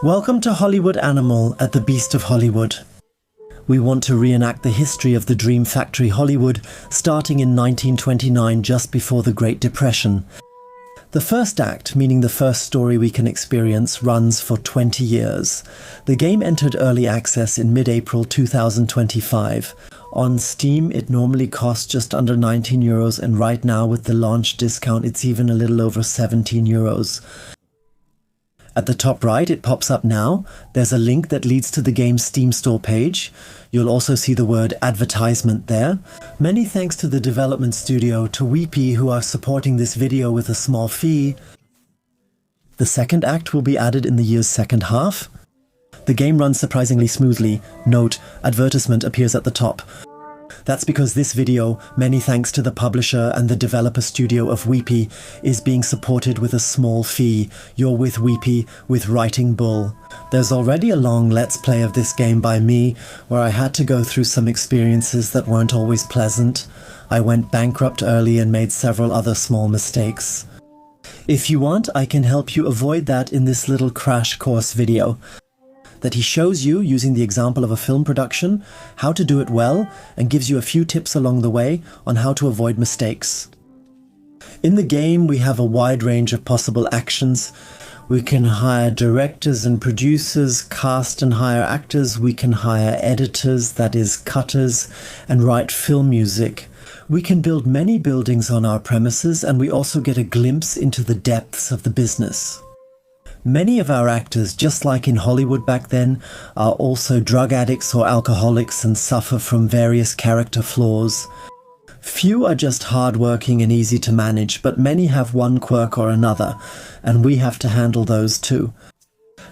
Welcome to Hollywood Animal at the Beast of Hollywood. We want to reenact the history of the Dream Factory Hollywood, starting in 1929, just before the Great Depression. The first act, meaning the first story we can experience, runs for 20 years. The game entered early access in mid-April 2025. On Steam, it normally costs just under €19, and right now with the launch discount, it's even a little over €17. At the top right, it pops up now. There's a link that leads to the game's Steam store page. You'll also see the word advertisement there. Many thanks to the development studio, to Weepy, who are supporting this video with a small fee. The second act will be added in the year's second half. The game runs surprisingly smoothly. Note, advertisement appears at the top. That's because this video, many thanks to the publisher and the developer studio of Weepy, is being supported with a small fee. You're with Weepy, with Writing Bull. There's already a long Let's Play of this game by me, where I had to go through some experiences that weren't always pleasant. I went bankrupt early and made several other small mistakes. If you want, I can help you avoid that in this little crash course video that he shows you, using the example of a film production, how to do it well, and gives you a few tips along the way on how to avoid mistakes. In the game, we have a wide range of possible actions. We can hire directors and producers, cast and hire actors. We can hire editors, that is cutters, and write film music. We can build many buildings on our premises, and we also get a glimpse into the depths of the business. Many of our actors, just like in Hollywood back then, are also drug addicts or alcoholics and suffer from various character flaws. Few are just hardworking and easy to manage, but many have one quirk or another, and we have to handle those too.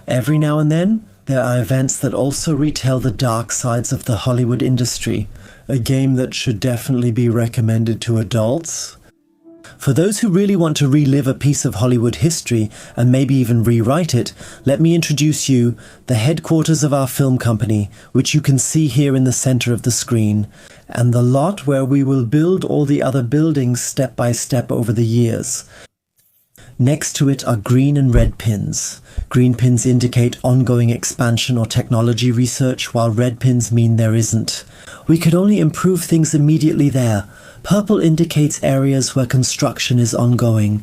Every now and then, there are events that also retell the dark sides of the Hollywood industry, a game that should definitely be recommended to adults. For those who really want to relive a piece of Hollywood history and maybe even rewrite it, let me introduce you the headquarters of our film company, which you can see here in the center of the screen, and the lot where we will build all the other buildings step by step over the years. Next to it are green and red pins. Green pins indicate ongoing expansion or technology research, while red pins mean there isn't. We could only improve things immediately there. Purple indicates areas where construction is ongoing.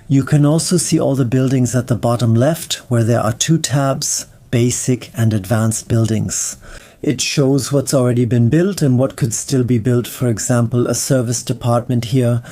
You can also see all the buildings at the bottom left, where there are two tabs, Basic and Advanced Buildings. It shows what's already been built and what could still be built, for example, a service department here.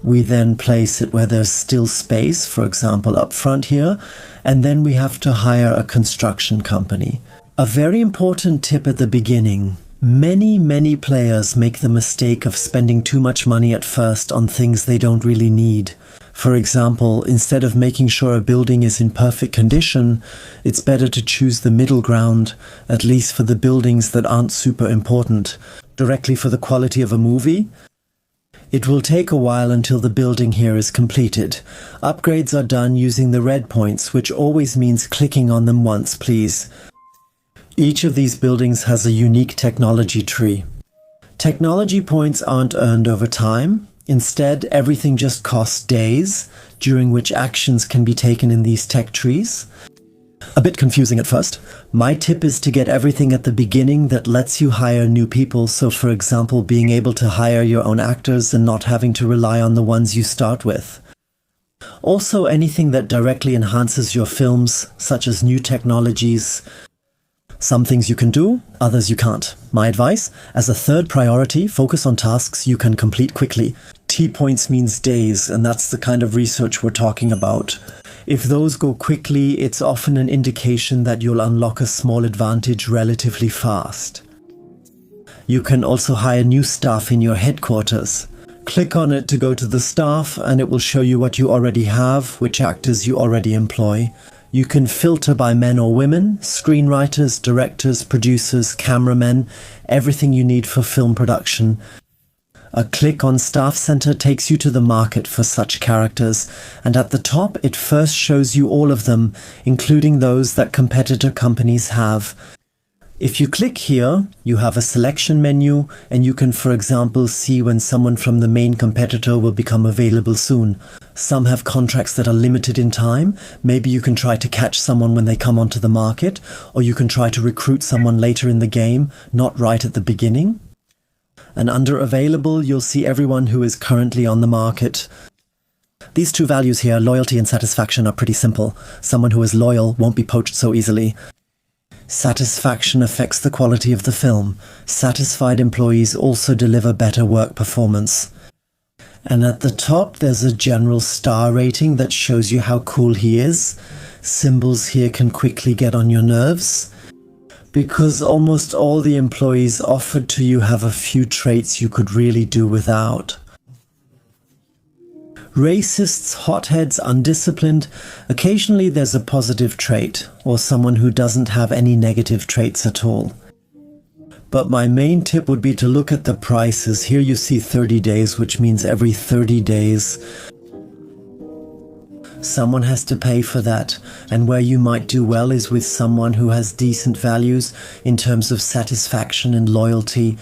We then place it where there's still space, for example up front here, and then we have to hire a construction company. A very important tip at the beginning. Many players make the mistake of spending too much money at first on things they don't really need. For example, instead of making sure a building is in perfect condition, it's better to choose the middle ground, at least for the buildings that aren't super important. Directly for the quality of a movie, it will take a while until the building here is completed. Upgrades are done using the red points, which always means clicking on them once, please. Each of these buildings has a unique technology tree. Technology points aren't earned over time. Instead, everything just costs days, during which actions can be taken in these tech trees. A bit confusing at first. My tip is to get everything at the beginning that lets you hire new people, so for example being able to hire your own actors and not having to rely on the ones you start with. Also anything that directly enhances your films, such as new technologies. Some things you can do, others you can't. My advice, as a third priority, focus on tasks you can complete quickly. T-points means days, and that's the kind of research we're talking about. If those go quickly, it's often an indication that you'll unlock a small advantage relatively fast. You can also hire new staff in your headquarters. Click on it to go to the staff, and it will show you what you already have, which actors you already employ. You can filter by men or women, screenwriters, directors, producers, cameramen, everything you need for film production. A click on Staff Center takes you to the market for such characters, and at the top it first shows you all of them, including those that competitor companies have. If you click here, you have a selection menu and you can, for example, see when someone from the main competitor will become available soon. Some have contracts that are limited in time. Maybe you can try to catch someone when they come onto the market, or you can try to recruit someone later in the game, not right at the beginning. And under available, you'll see everyone who is currently on the market. These two values here, loyalty and satisfaction, are pretty simple. Someone who is loyal won't be poached so easily. Satisfaction affects the quality of the film. Satisfied employees also deliver better work performance. And at the top there's a general star rating that shows you how cool he is. Symbols here can quickly get on your nerves, because almost all the employees offered to you have a few traits you could really do without. Racists, hotheads, undisciplined. Occasionally there's a positive trait, or someone who doesn't have any negative traits at all. But my main tip would be to look at the prices. Here you see 30 days, which means every 30 days someone has to pay for that. And where you might do well is with someone who has decent values in terms of satisfaction and loyalty.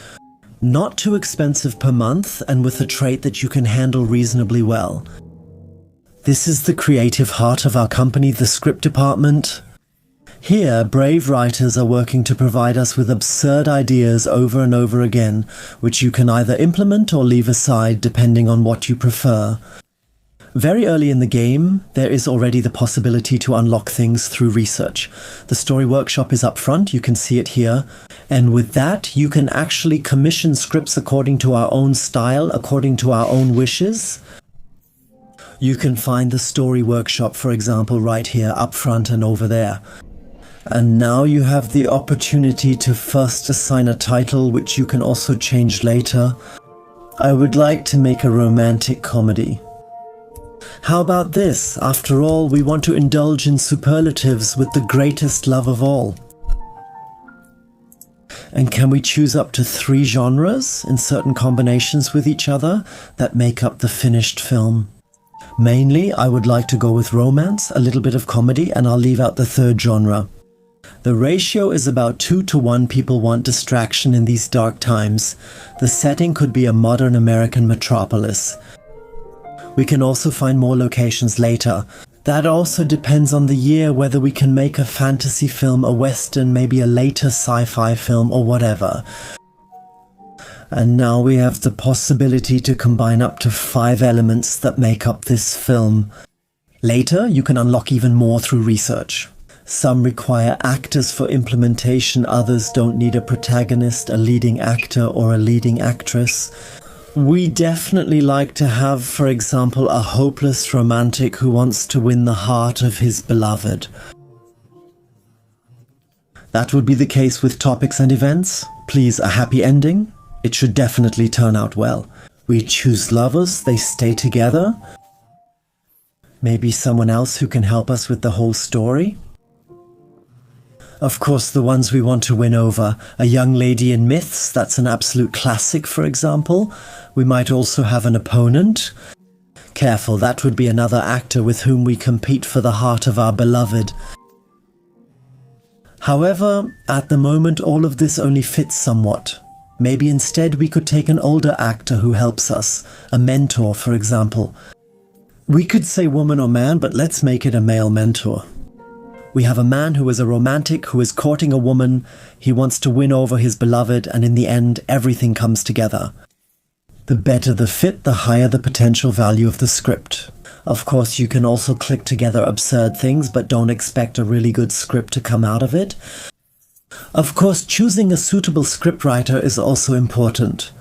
Not too expensive per month, and with a trait that you can handle reasonably well. This is the creative heart of our company, the script department. Here, brave writers are working to provide us with absurd ideas over and over again, which you can either implement or leave aside depending on what you prefer. Very early in the game, there is already the possibility to unlock things through research. The story workshop is up front, you can see it here. And with that, you can actually commission scripts according to our own style, according to our own wishes. You can find the story workshop, for example, right here, up front and over there. And now you have the opportunity to first assign a title, which you can also change later. I would like to make a romantic comedy. How about this? After all, we want to indulge in superlatives with the greatest love of all. And can we choose up to 3 genres in certain combinations with each other that make up the finished film? Mainly, I would like to go with romance, a little bit of comedy, and I'll leave out the 3rd genre. The ratio is about 2 to 1. People want distraction in these dark times. The setting could be a modern American metropolis. We can also find more locations later. That also depends on the year, whether we can make a fantasy film, a western, maybe a later sci-fi film or whatever. And now we have the possibility to combine up to 5 elements that make up this film. Later, you can unlock even more through research. Some require actors for implementation, others don't need a protagonist, a leading actor or a leading actress. We definitely like to have, for example, a hopeless romantic who wants to win the heart of his beloved. That would be the case with topics and events. Please, a happy ending? It should definitely turn out well. We choose lovers, they stay together. Maybe someone else who can help us with the whole story. Of course, the ones we want to win over. A young lady in myths, that's an absolute classic, for example. We might also have an opponent. Careful, that would be another actor with whom we compete for the heart of our beloved. However, at the moment all of this only fits somewhat. Maybe instead we could take an older actor who helps us. A mentor, for example. We could say woman or man, but let's make it a male mentor. We have a man who is a romantic, who is courting a woman. He wants to win over his beloved, and in the end, everything comes together. The better the fit, the higher the potential value of the script. Of course, you can also click together absurd things, but don't expect a really good script to come out of it. Of course, choosing a suitable scriptwriter is also important.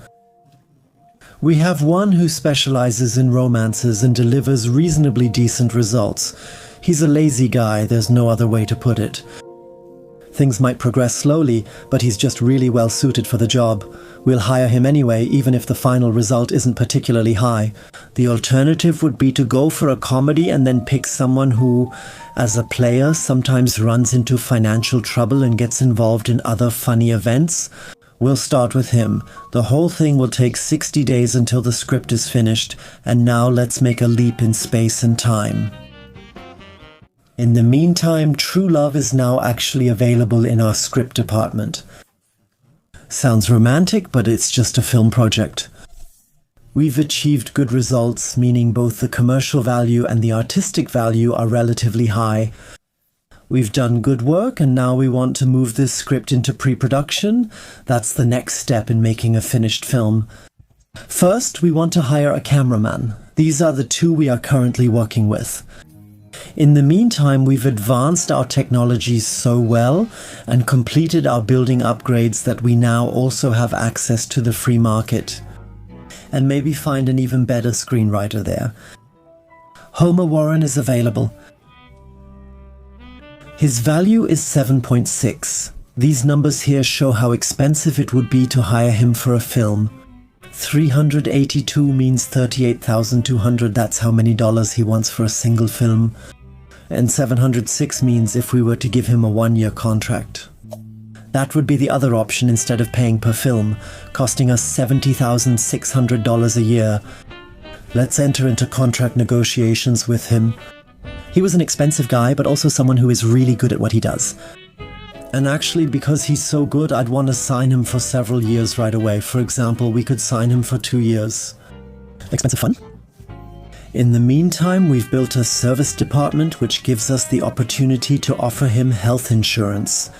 We have one who specializes in romances and delivers reasonably decent results. He's a lazy guy, there's no other way to put it. Things might progress slowly, but he's just really well suited for the job. We'll hire him anyway, even if the final result isn't particularly high. The alternative would be to go for a comedy and then pick someone who, as a player, sometimes runs into financial trouble and gets involved in other funny events. We'll start with him. The whole thing will take 60 days until the script is finished, and now let's make a leap in space and time. In the meantime, True Love is now actually available in our script department. Sounds romantic, but it's just a film project. We've achieved good results, meaning both the commercial value and the artistic value are relatively high. We've done good work, and now we want to move this script into pre-production. That's the next step in making a finished film. First, we want to hire a cameraman. These are the two we are currently working with. In the meantime, we've advanced our technologies so well and completed our building upgrades that we now also have access to the free market. And maybe find an even better screenwriter there. Homer Warren is available. His value is 7.6. These numbers here show how expensive it would be to hire him for a film. 382 means $38,200, that's how many dollars he wants for a single film. And 706 means if we were to give him a 1-year contract. That would be the other option instead of paying per film, costing us $70,600 a year. Let's enter into contract negotiations with him. He was an expensive guy, but also someone who is really good at what he does. And actually, because he's so good, I'd want to sign him for several years right away. For example, we could sign him for 2 years. Expensive fun? In the meantime, we've built a service department which gives us the opportunity to offer him health insurance.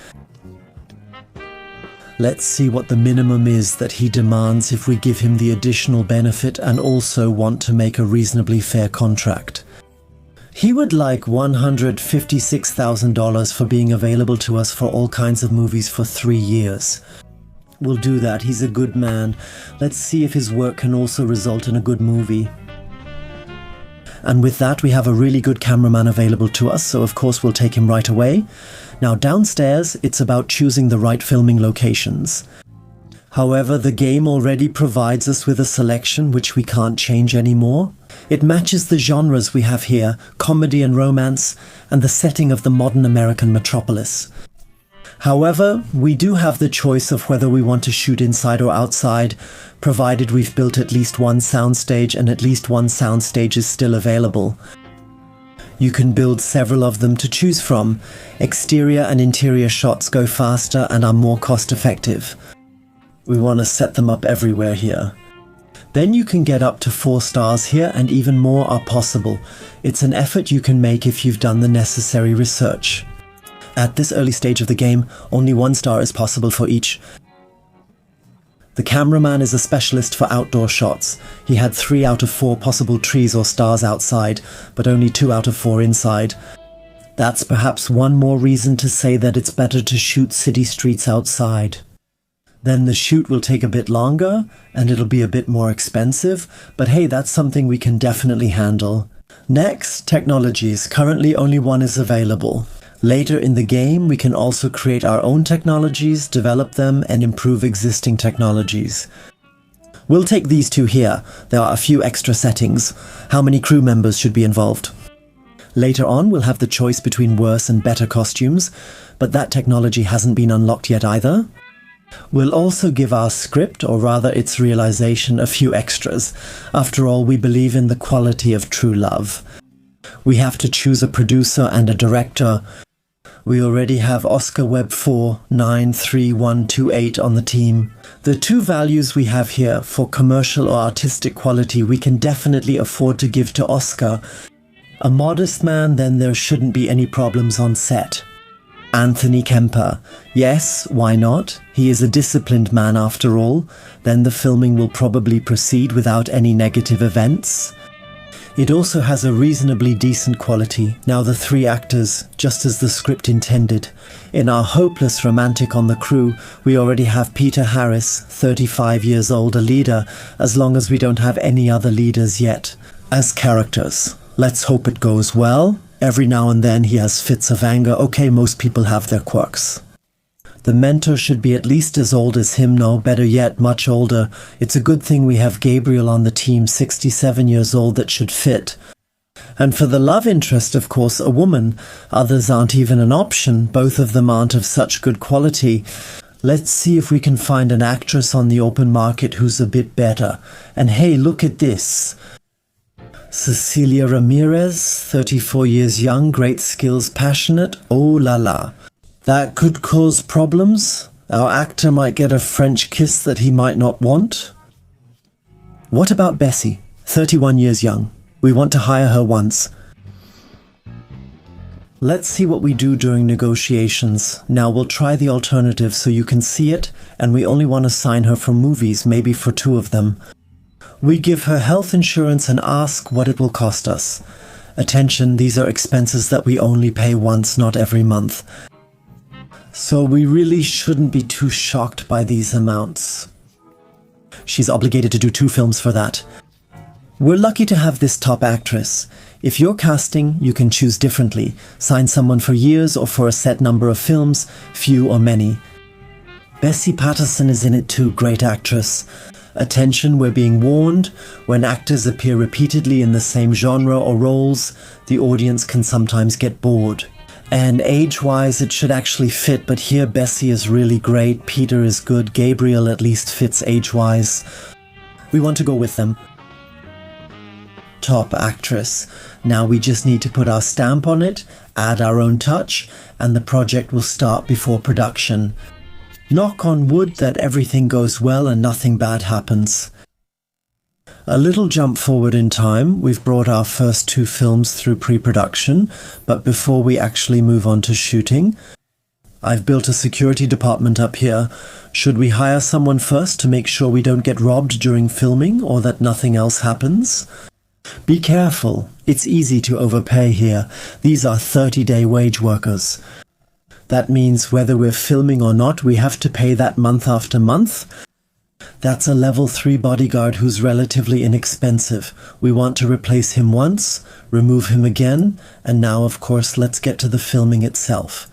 Let's see what the minimum is that he demands if we give him the additional benefit and also want to make a reasonably fair contract. He would like $156,000 for being available to us for all kinds of movies for 3 years. We'll do that, he's a good man. Let's see if his work can also result in a good movie. And with that, we have a really good cameraman available to us, so of course we'll take him right away. Now downstairs, it's about choosing the right filming locations. However, the game already provides us with a selection which we can't change anymore. It matches the genres we have here, comedy and romance, and the setting of the modern American metropolis. However, we do have the choice of whether we want to shoot inside or outside, provided we've built at least one soundstage and at least one soundstage is still available. You can build several of them to choose from. Exterior and interior shots go faster and are more cost-effective. We want to set them up everywhere here. Then you can get up to 4 stars here, and even more are possible. It's an effort you can make if you've done the necessary research. At this early stage of the game, only 1 star is possible for each. The cameraman is a specialist for outdoor shots. He had 3 out of 4 possible trees or stars outside, but only 2 out of 4 inside. That's perhaps one more reason to say that it's better to shoot city streets outside. Then the shoot will take a bit longer, and it'll be a bit more expensive, but hey, that's something we can definitely handle. Next, technologies. Currently only 1 is available. Later in the game, we can also create our own technologies, develop them, and improve existing technologies. We'll take these 2 here. There are a few extra settings. How many crew members should be involved? Later on, we'll have the choice between worse and better costumes, but that technology hasn't been unlocked yet either. We'll also give our script, or rather its realization, a few extras. After all, we believe in the quality of true love. We have to choose a producer and a director. We already have Oscar Webb 493128 on the team. The 2 values we have here for commercial or artistic quality we can definitely afford to give to Oscar. A modest man, then there shouldn't be any problems on set. Anthony Kemper. Yes, why not? He is a disciplined man after all. Then the filming will probably proceed without any negative events. It also has a reasonably decent quality. Now the 3 actors, just as the script intended. In our hopeless romantic on the crew, we already have Peter Harris, 35 years old, a leader, as long as we don't have any other leaders yet. As characters, let's hope it goes well. Every now and then he has fits of anger. Okay, most people have their quirks. The mentor should be at least as old as him, no, better yet, much older. It's a good thing we have Gabriel on the team, 67 years old, that should fit. And for the love interest, of course, a woman. Others aren't even an option. Both of them aren't of such good quality. Let's see if we can find an actress on the open market who's a bit better. And hey, look at this. Cecilia Ramirez, 34 years young, great skills, passionate. Oh la la. That could cause problems. Our actor might get a French kiss that he might not want. What about Bessie, 31 years young? We want to hire her once. Let's see what we do during negotiations. Now we'll try the alternative so you can see it, and we only want to sign her for movies, maybe for 2 of them. We give her health insurance and ask what it will cost us. Attention, these are expenses that we only pay once, not every month. So we really shouldn't be too shocked by these amounts. She's obligated to do 2 films for that. We're lucky to have this top actress. If you're casting, you can choose differently. Sign someone for years or for a set number of films, few or many. Bessie Patterson is in it too, great actress. Attention, we're being warned. When actors appear repeatedly in the same genre or roles, the audience can sometimes get bored. And age-wise, it should actually fit, but here Bessie is really great, Peter is good, Gabriel at least fits age-wise. We want to go with them. Top actress. Now we just need to put our stamp on it, add our own touch, and the project will start before production. Knock on wood that everything goes well and nothing bad happens. A little jump forward in time, we've brought our first 2 films through pre-production, but before we actually move on to shooting, I've built a security department up here. Should we hire someone first to make sure we don't get robbed during filming or that nothing else happens? Be careful, it's easy to overpay here. These are 30-day wage workers. That means whether we're filming or not, we have to pay that month after month. That's a level 3 bodyguard who's relatively inexpensive. We want to replace him once, remove him again, and now of course let's get to the filming itself.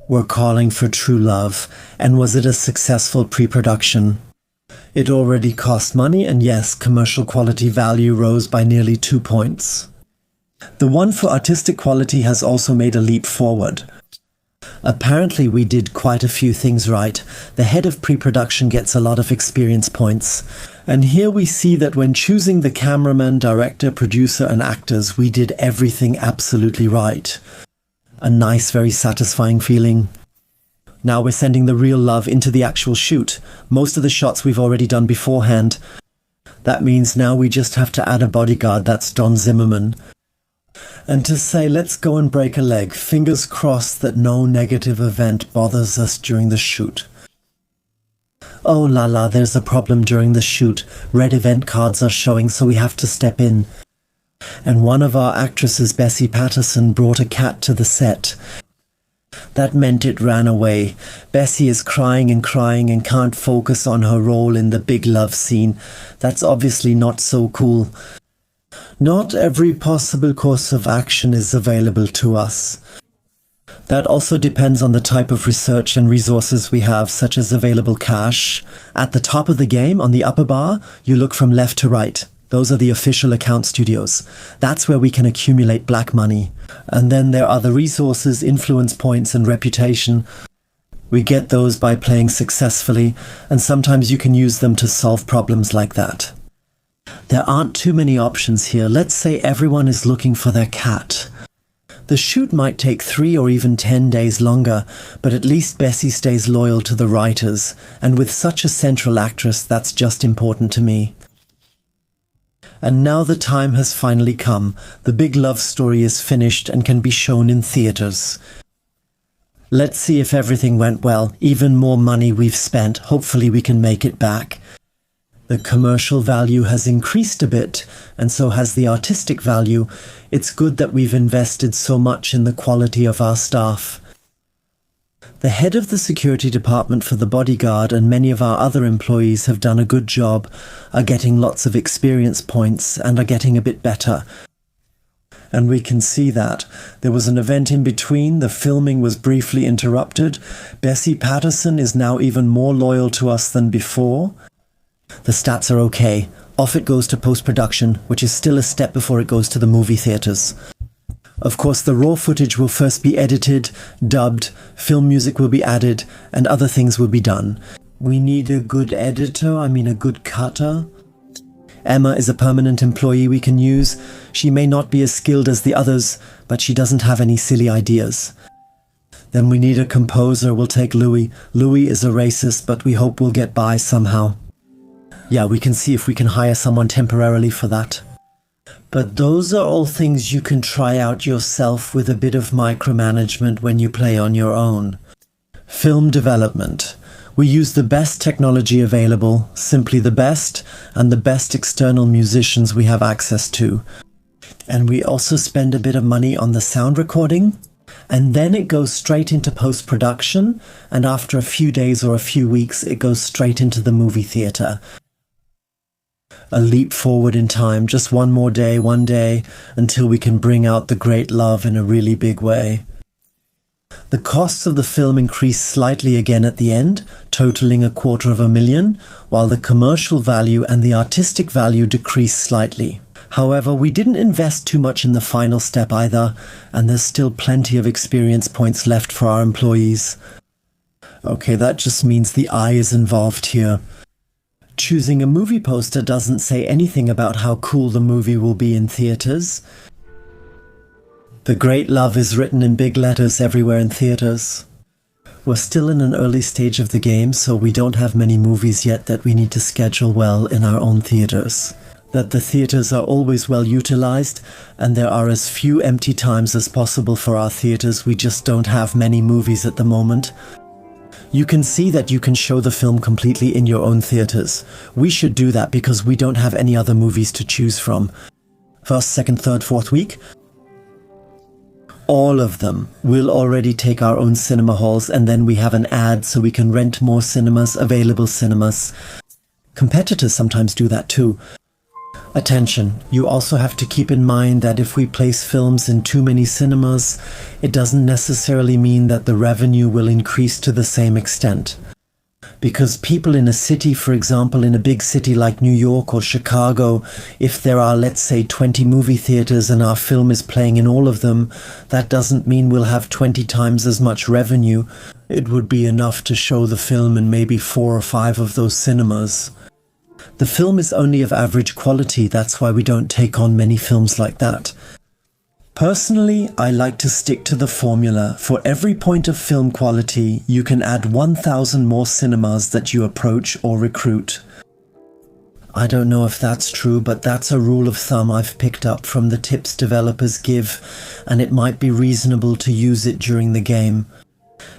We're calling for true love, and was it a successful pre-production? It already cost money, and yes, commercial quality value rose by nearly 2 points. The one for artistic quality has also made a leap forward. Apparently we did quite a few things right. The head of pre-production gets a lot of experience points. And here we see that when choosing the cameraman, director, producer and actors, we did everything absolutely right. A nice, very satisfying feeling. Now we're sending the real love into the actual shoot. Most of the shots we've already done beforehand. That means now we just have to add a bodyguard, that's Don Zimmerman. And to say, let's go and break a leg, fingers crossed that no negative event bothers us during the shoot. Oh la la, there's a problem during the shoot. Red event cards are showing, so we have to step in. And one of our actresses, Bessie Patterson, brought a cat to the set. That meant it ran away. Bessie is crying and can't focus on her role in the big love scene. That's obviously not so cool. Not every possible course of action is available to us. That also depends on the type of research and resources we have, such as available cash. At the top of the game, on the upper bar, you look from left to right. Those are the official account studios. That's where we can accumulate black money. And then there are the resources, influence points, and reputation. We get those by playing successfully, and sometimes you can use them to solve problems like that. There aren't too many options here. Let's say everyone is looking for their cat. The shoot might take 3 or even 10 days longer, but at least Bessie stays loyal to the writers, and with such a central actress, that's just important to me. And now the time has finally come. The big love story is finished and can be shown in theaters. Let's see if everything went well. Even more money we've spent. Hopefully we can make it back. The commercial value has increased a bit, and so has the artistic value. It's good that we've invested so much in the quality of our staff. The head of the security department for the bodyguard and many of our other employees have done a good job, are getting lots of experience points, and are getting a bit better. And we can see that. There was an event in between, the filming was briefly interrupted. Bessie Patterson is now even more loyal to us than before. The stats are okay. Off it goes to post-production, which is still a step before it goes to the movie theaters. Of course, the raw footage will first be edited, dubbed, film music will be added, and other things will be done. We need a good editor, a good cutter. Emma is a permanent employee we can use. She may not be as skilled as the others, but she doesn't have any silly ideas. Then we need a composer. We'll take Louis. Louis is a racist, but we hope we'll get by somehow. Yeah, we can see if we can hire someone temporarily for that. But those are all things you can try out yourself with a bit of micromanagement when you play on your own. Film development. We use the best technology available, simply the best, and the best external musicians we have access to. And we also spend a bit of money on the sound recording, and then it goes straight into post-production, and after a few days or a few weeks, it goes straight into the movie theatre. A leap forward in time, just one more day, one day, until we can bring out the great love in a really big way. The costs of the film increase slightly again at the end, totaling $250,000, while the commercial value and the artistic value decrease slightly. However, we didn't invest too much in the final step either, and there's still plenty of experience points left for our employees. Okay, that just means the eye is involved here. Choosing a movie poster doesn't say anything about how cool the movie will be in theaters. The great love is written in big letters everywhere in theaters. We're still in an early stage of the game, so we don't have many movies yet that we need to schedule well in our own theaters. That the theaters are always well utilized, and there are as few empty times as possible for our theaters. We just don't have many movies at the moment. You can see that you can show the film completely in your own theaters. We should do that because we don't have any other movies to choose from. First, second, third, fourth week. All of them. We'll already take our own cinema halls, and then we have an ad so we can rent more cinemas, available cinemas. Competitors sometimes do that too. Attention, you also have to keep in mind that if we place films in too many cinemas, it doesn't necessarily mean that the revenue will increase to the same extent. Because people in a city, for example, in a big city like New York or Chicago, if there are, let's say, 20 movie theaters and our film is playing in all of them, that doesn't mean we'll have 20 times as much revenue. It would be enough to show the film in maybe 4 or 5 of those cinemas. The film is only of average quality, that's why we don't take on many films like that. Personally, I like to stick to the formula. For every point of film quality, you can add 1,000 more cinemas that you approach or recruit. I don't know if that's true, but that's a rule of thumb I've picked up from the tips developers give, and it might be reasonable to use it during the game.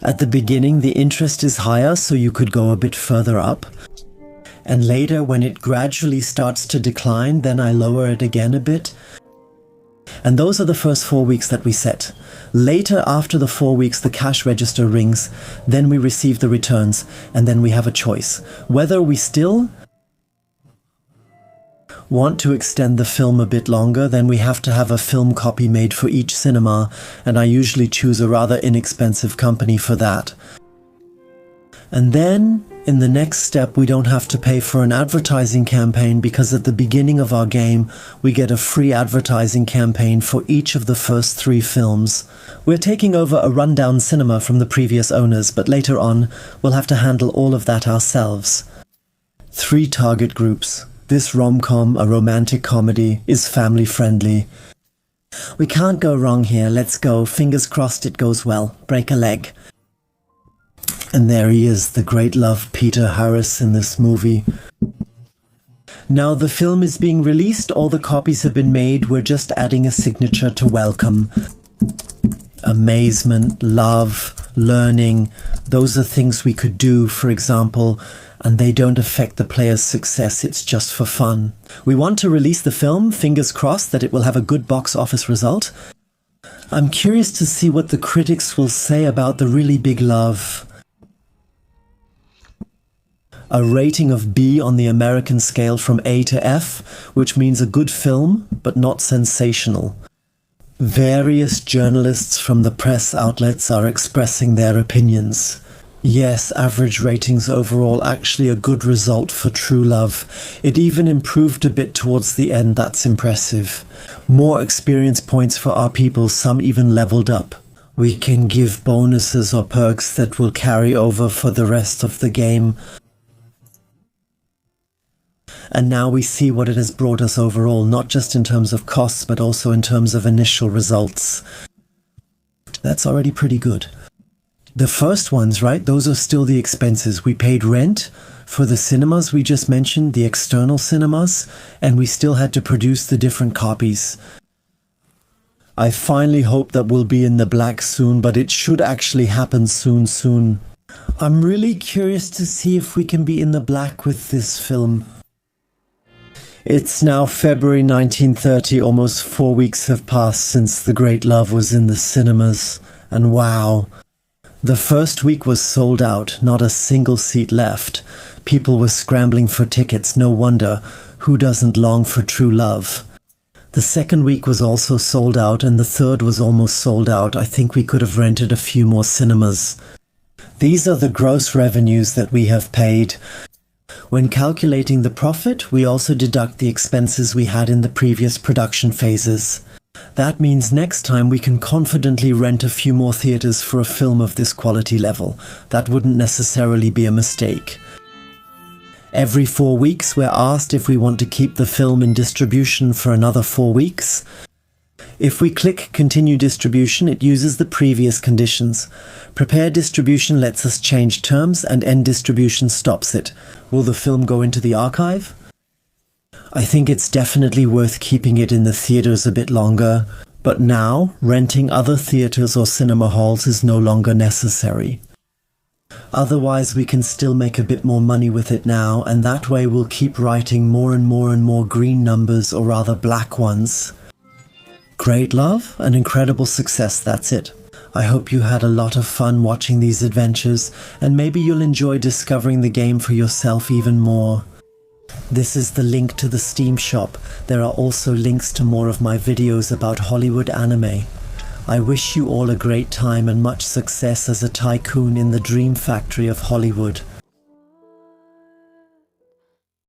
At the beginning, the interest is higher, so you could go a bit further up. And later, when it gradually starts to decline, then I lower it again a bit. And those are the first 4 weeks that we set. Later, after the 4 weeks, the cash register rings, then we receive the returns, and then we have a choice. Whether we still want to extend the film a bit longer, then we have to have a film copy made for each cinema, and I usually choose a rather inexpensive company for that. And then, in the next step, we don't have to pay for an advertising campaign because at the beginning of our game, we get a free advertising campaign for each of the first 3 films. We're taking over a rundown cinema from the previous owners, but later on, we'll have to handle all of that ourselves. 3 target groups. This rom-com, a romantic comedy, is family-friendly. We can't go wrong here, let's go. Fingers crossed it goes well. Break a leg. And there he is, the great love Peter Harris in this movie. Now the film is being released, all the copies have been made, we're just adding a signature to welcome. Amazement, love, learning, those are things we could do, for example, and they don't affect the player's success, it's just for fun. We want to release the film, fingers crossed that it will have a good box office result. I'm curious to see what the critics will say about the really big love. A rating of B on the American scale from A to F, which means a good film, but not sensational. Various journalists from the press outlets are expressing their opinions. Yes, average ratings overall, actually a good result for True Love. It even improved a bit towards the end, that's impressive. More experience points for our people, some even leveled up. We can give bonuses or perks that will carry over for the rest of the game. and now we see what it has brought us overall, not just in terms of costs, but also in terms of initial results. That's already pretty good. The first ones, right, those are still the expenses. We paid rent for the cinemas we just mentioned, the external cinemas, and we still had to produce the different copies. I finally hope that we'll be in the black soon, but it should actually happen soon. I'm really curious to see if we can be in the black with this film. It's now February 1930, almost 4 weeks have passed since The Great Love was in the cinemas, and wow. The first week was sold out, not a single seat left. People were scrambling for tickets, no wonder. Who doesn't long for true love? The second week was also sold out, and the third was almost sold out. I think we could have rented a few more cinemas. These are the gross revenues that we have paid. When calculating the profit, we also deduct the expenses we had in the previous production phases. That means next time we can confidently rent a few more theatres for a film of this quality level. That wouldn't necessarily be a mistake. Every 4 weeks we're asked if we want to keep the film in distribution for another 4 weeks. If we click Continue Distribution, it uses the previous conditions. Prepare Distribution lets us change terms, and End Distribution stops it. Will the film go into the archive? I think it's definitely worth keeping it in the theatres a bit longer, but now renting other theatres or cinema halls is no longer necessary. Otherwise we can still make a bit more money with it now, and that way we'll keep writing more and more green numbers, or rather black ones. Great Love, an incredible success, that's it. I hope you had a lot of fun watching these adventures, and maybe you'll enjoy discovering the game for yourself even more. This is the link to the Steam shop. There are also links to more of my videos about Hollywood anime. I wish you all a great time and much success as a tycoon in the dream factory of Hollywood.